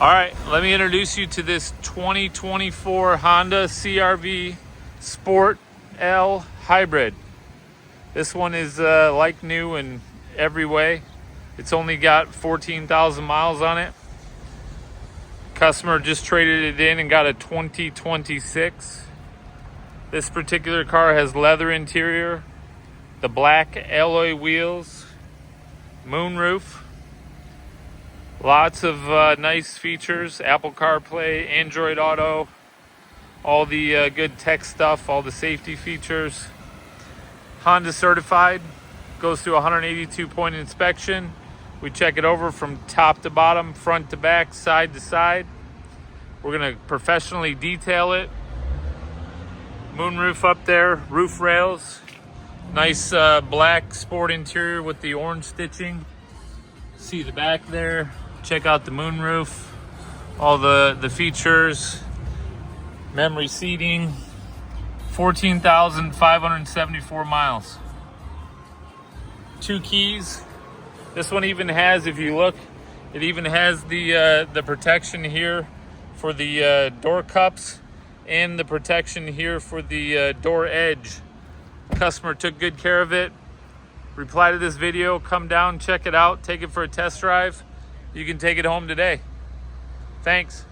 All right, let me introduce you to this 2024 Honda CRV Sport L Hybrid. This one is like new in every way. It's only got 14,000 miles on it. Customer just traded it in and got a 2026. This particular car has leather interior, the black alloy wheels, moonroof, lots of nice features, Apple CarPlay, Android Auto, all the good tech stuff, all the safety features. Honda certified, goes through a 182-point inspection. We check it over from top to bottom, front to back, side to side. We're gonna professionally detail it. Moonroof up there, roof rails, nice black sport interior with the orange stitching. See the back there. Check out the moonroof, all the features, memory seating, 14,574 miles. 2 keys. This one even has, if you look, it even has the protection here for the door cups and the protection here for the door edge. Customer took good care of it. Reply to this video, come down, check it out, take it for a test drive. You can take it home today. Thanks.